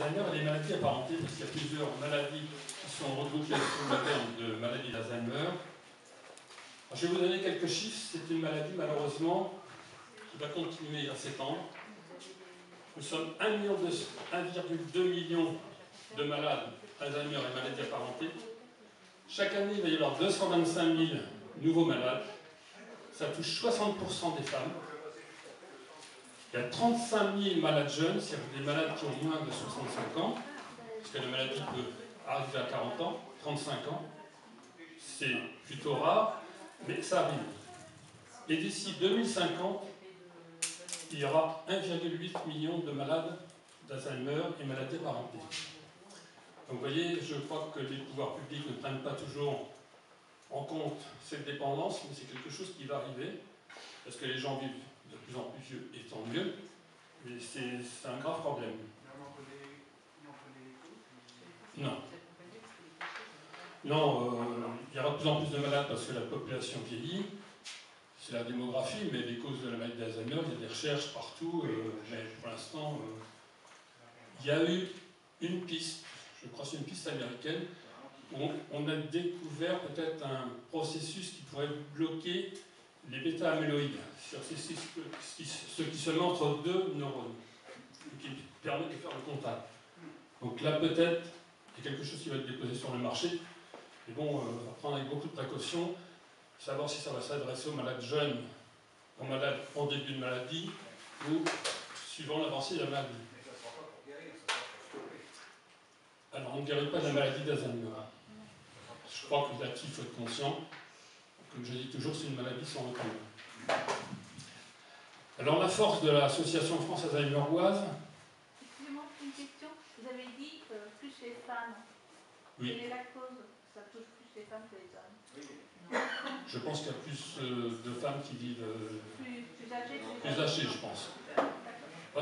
d'Alzheimer et les maladies apparentées, parce qu'il y a plusieurs maladies qui sont regroupées sous le terme de maladie d'Alzheimer. Je vais vous donner quelques chiffres. C'est une maladie, malheureusement, qui va continuer à s'étendre. Nous sommes 1,2 million de malades Alzheimer et maladies apparentées. Chaque année, il va y avoir 225 000 nouveaux malades. Ça touche 60% des femmes. Il y a 35 000 malades jeunes, c'est-à-dire des malades qui ont moins de 65 ans, parce que la maladie peut arriver à 40 ans, 35 ans. C'est plutôt rare, mais ça arrive. Et d'ici 2050, il y aura 1,8 million de malades d'Alzheimer et maladies apparentées. Donc vous voyez, je crois que les pouvoirs publics ne prennent pas toujours en compte cette dépendance, mais c'est quelque chose qui va arriver, parce que les gens vivent de plus en plus vieux, et tant mieux, mais c'est un grave problème. Non. Non, il y aura de plus en plus de malades parce que la population vieillit, c'est la démographie, mais les causes de la maladie d'Alzheimer, il y a des recherches partout, mais pour l'instant, il y a eu une piste, je crois que c'est une piste américaine, où on a découvert peut-être un processus qui pourrait bloquer les bêta-amyloïdes, ce qui se met entre deux neurones, qui permet de faire le contact. Donc là, peut-être, il y a quelque chose qui va être déposé sur le marché, mais bon, on va prendre avec beaucoup de précautions, savoir si ça va s'adresser aux malades jeunes, aux malades en début de maladie, ou suivant l'avancée de la maladie. Alors, on ne guérit pas de la maladie d'Alzheimer. Je crois que là-dessus, il faut être conscient. Comme je dis toujours, c'est une maladie sans retour. Alors, la force de l'association France Alzheimer-Oise. Excusez-moi, une question. Vous avez dit plus les femmes. Oui. Quelle est la cause? Ça touche plus les femmes que les hommes? Oui. Je pense qu'il y a plus de femmes qui vivent plus âgées, je pense.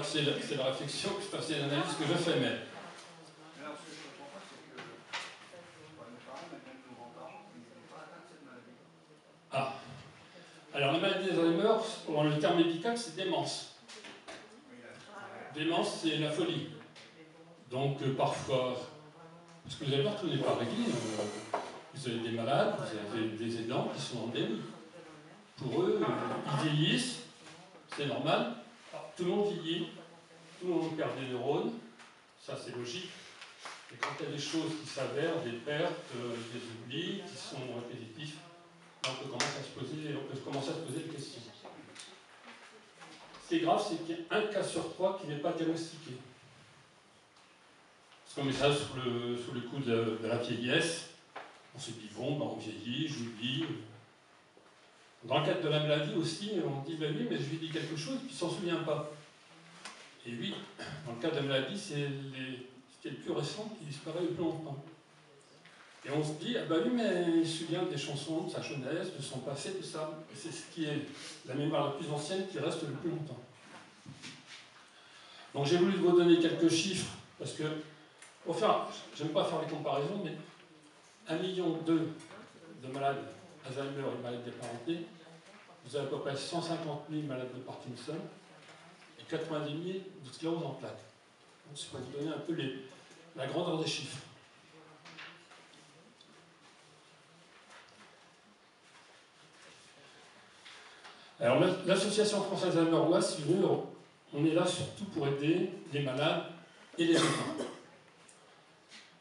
C'est la réflexion, c'est l'analyse que je fais, mais. Ah. Alors, la maladie d'Alzheimer, le terme médical, c'est démence. Démence, c'est la folie. Donc, parfois, parce que vous allez voir, tout n'est pas réglé. Vous avez des malades, vous avez des aidants qui sont en déni. Pour eux, ils vieillissent, c'est normal. Alors, tout le monde vieillit, tout le monde perd des neurones, ça c'est logique. Et quand il y a des choses qui s'avèrent, des pertes, des oublis qui sont répétitifs, on peut commencer à se poser des questions. Ce qui est grave, c'est qu'il y a un cas sur 3 qui n'est pas diagnostiqué. Parce qu'on met ça sous le coup de la vieillesse. On se dit, bon, ben on vieillit, j'oublie. Dans le cadre de la maladie aussi, on dit, ben oui, mais je lui dis quelque chose, puis il ne s'en souvient pas. Et oui, dans le cas de la maladie, c'est ce qui est le plus récent qui disparaît le plus longtemps. Et on se dit, ah ben oui, mais il se souvient des chansons, de sa jeunesse, de son passé, tout ça. Et c'est ce qui est la mémoire la plus ancienne qui reste le plus longtemps. Donc j'ai voulu vous donner quelques chiffres, parce que, j'aime pas faire les comparaisons, mais 1,2 million de malades Alzheimer et malades apparentées, vous avez à peu près 150 000 malades de Parkinson et 90 000 de sclérose en plaques. Donc, c'est pour vous donner un peu la grandeur des chiffres. Alors, l'association France Alzheimer-Oise, si vous voulez, on est là surtout pour aider les malades et les aidants.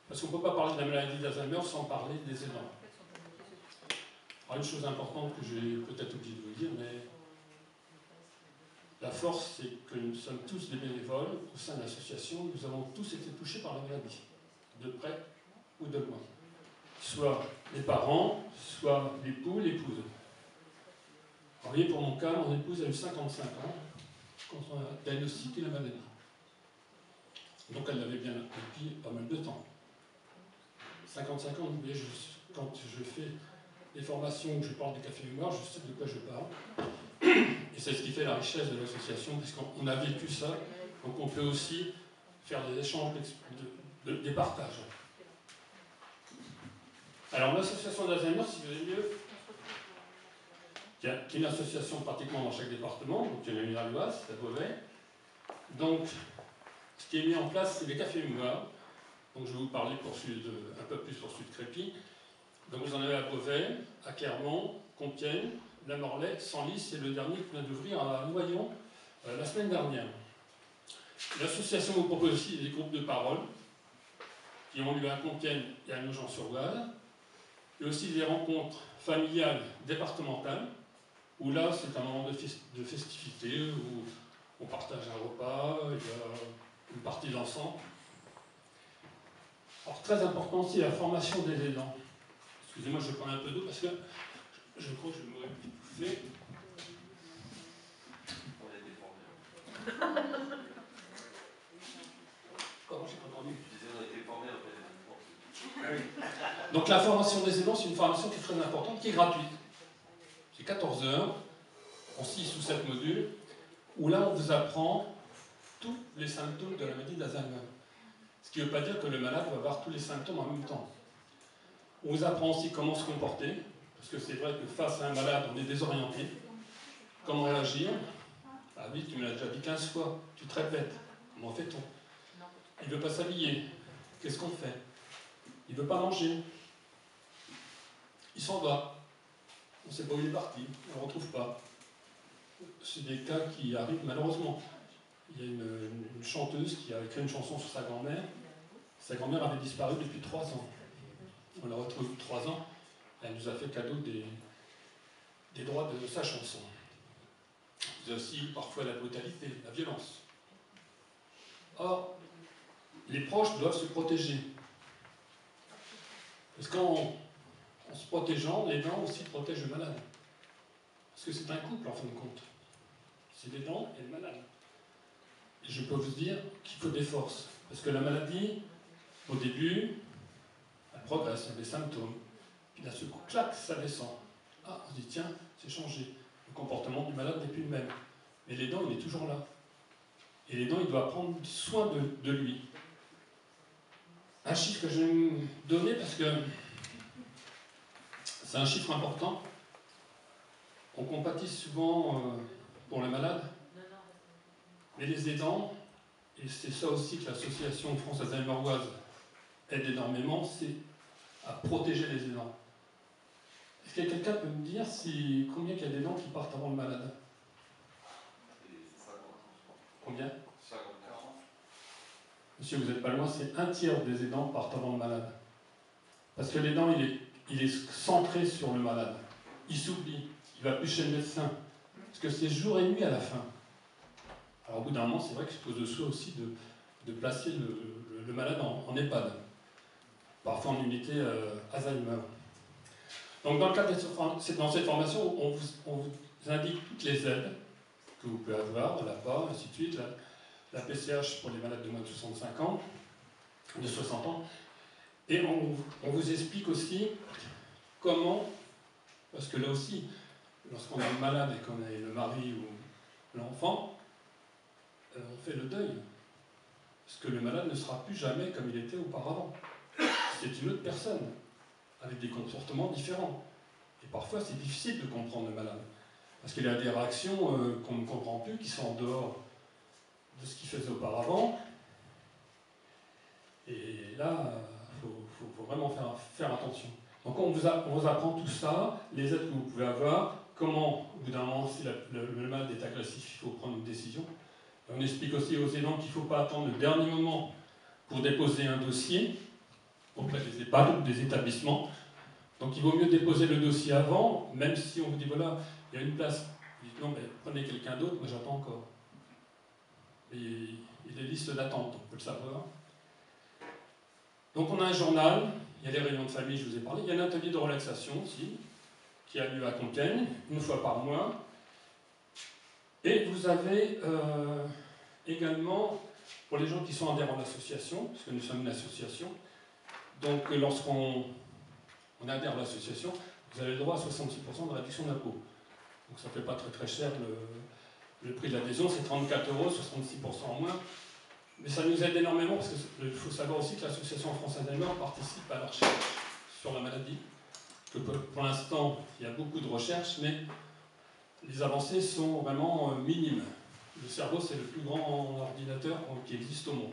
Parce qu'on ne peut pas parler de la maladie d'Alzheimer sans parler des aidants. Alors, une chose importante que j'ai peut-être oublié de vous dire, mais la force, c'est que nous sommes tous des bénévoles au sein de l'association. Nous avons tous été touchés par la maladie, de près ou de loin. Soit les parents, soit l'époux, l'épouse. Vous voyez, pour mon cas, mon épouse a eu 55 ans quand on a diagnostiqué la maladie. Donc elle l'avait bien depuis pas mal de temps. 55 ans, vous voyez, quand je fais des formations où je parle des cafés mémoire, je sais de quoi je parle. Et c'est ce qui fait la richesse de l'association, puisqu'on a vécu ça, donc on peut aussi faire des échanges, des partages. Alors l'association d'Alzheimer, si vous voulez mieux, qui est une association pratiquement dans chaque département, donc il y en a une à l'Oise, à Beauvais. Donc, Ce qui est mis en place, c'est les cafés mémoires. Donc je vais vous parler un peu plus pour celui de Crépy. Donc vous en avez à Beauvais, à Clermont, Compiègne, La Morlaix, Senlis et le dernier qui vient d'ouvrir à Noyon la semaine dernière. L'association vous propose aussi des groupes de parole qui ont lieu à Compiègne et à Nogent-sur-Oise, et aussi des rencontres familiales départementales, où là c'est un moment de festivité, où on partage un repas, il y a une partie d'ensemble. Alors très important aussi la formation des aidants. Excusez-moi, je prends un peu d'eau parce que je crois que je m'aurais étouffé. Comment j'ai pas entendu? Ah oui. Donc la formation des aidants, c'est une formation qui est très importante, qui est gratuite. C'est 14 heures, en 6 ou 7 modules, où là on vous apprend tous les symptômes de la maladie d'Alzheimer. Ce qui ne veut pas dire que le malade va avoir tous les symptômes en même temps. On vous apprend aussi comment se comporter, parce que c'est vrai que face à un malade, on est désorienté. Comment réagir? Ah oui, tu me l'as déjà dit 15 fois, tu te répètes. Comment fait-on? Il ne veut pas s'habiller. Qu'est-ce qu'on fait? Il ne veut pas manger. Il s'en va. On ne sait pas où il est parti, on ne le retrouve pas. C'est des cas qui arrivent malheureusement. Il y a une chanteuse qui a écrit une chanson sur sa grand-mère. Sa grand-mère avait disparu depuis 3 ans. On l'a retrouvée depuis 3 ans. Elle nous a fait cadeau des droits de sa chanson. Il y a aussi parfois la brutalité, la violence. Or, les proches doivent se protéger. Parce qu'en se protégeant, les dents aussi protègent le malade. Parce que c'est un couple en fin de compte. C'est les dents et le malade. Et je peux vous dire qu'il faut des forces. Parce que la maladie, au début, elle progresse, il y a des symptômes. Puis d'un seul coup, clac, ça descend. Ah, on se dit, tiens, c'est changé. Le comportement du malade n'est plus le même. Mais les dents, il est toujours là. Et les dents, il doit prendre soin de lui. Un chiffre que je vais vous donner parce que c'est un chiffre important. On compatit souvent pour le malade, mais les aidants, et c'est ça aussi que l'association France Alzheimeroise aide énormément, c'est à protéger les aidants. Est-ce que quelqu'un peut me dire combien il y a d'aidants qui partent avant le malade? Combien? 50. Monsieur, vous n'êtes pas loin, c'est 1/3 des aidants partent avant le malade. Parce que l'aidant, il est centré sur le malade. Il s'oublie, il ne va plus chez le médecin. Parce que c'est jour et nuit à la fin. Alors au bout d'un moment, c'est vrai que je pose le souhait aussi de placer le malade en EHPAD. Parfois en unité Alzheimer. Donc dans le cadre dans cette formation, on vous indique toutes les aides que vous pouvez avoir, l'APA, ainsi de suite, la PCH pour les malades de moins de 65 ans, de 60 ans, et on vous explique aussi comment, parce que là aussi, lorsqu'on est malade et qu'on est le mari ou l'enfant, on fait le deuil. Parce que le malade ne sera plus jamais comme il était auparavant. C'est une autre personne, avec des comportements différents. Et parfois, c'est difficile de comprendre le malade. Parce qu'il y a des réactions qu'on ne comprend plus, qui sont en dehors de ce qu'il faisait auparavant. Et là, il faut vraiment faire attention. Donc on vous apprend tout ça, les aides que vous pouvez avoir, comment, au bout d'un moment, si le malade est agressif, il faut prendre une décision. On explique aussi aux aidants qu'il ne faut pas attendre le dernier moment pour déposer un dossier auprès des EHPAD ou des établissements. Donc il vaut mieux déposer le dossier avant, même si on vous dit voilà, il y a une place. Vous dites non, mais prenez quelqu'un d'autre, moi j'attends encore. Et il y a des listes d'attente, on peut le savoir. Donc on a un journal, il y a les réunions de famille, je vous ai parlé, il y a un atelier de relaxation aussi, qui a lieu à Compiègne, une fois par mois. Et vous avez également, pour les gens qui sont adhérents à l'association, parce que nous sommes une association, donc lorsqu'on adhère à l'association, vous avez le droit à 66% de réduction d'impôt. Donc ça ne fait pas très très cher, le prix de l'adhésion, c'est 34 €, 66% en moins. Mais ça nous aide énormément, parce qu'il faut savoir aussi que l'association France Alzheimer participe à la recherche sur la maladie. Que pour l'instant, il y a beaucoup de recherches, mais les avancées sont vraiment minimes. Le cerveau, c'est le plus grand ordinateur qui existe au monde.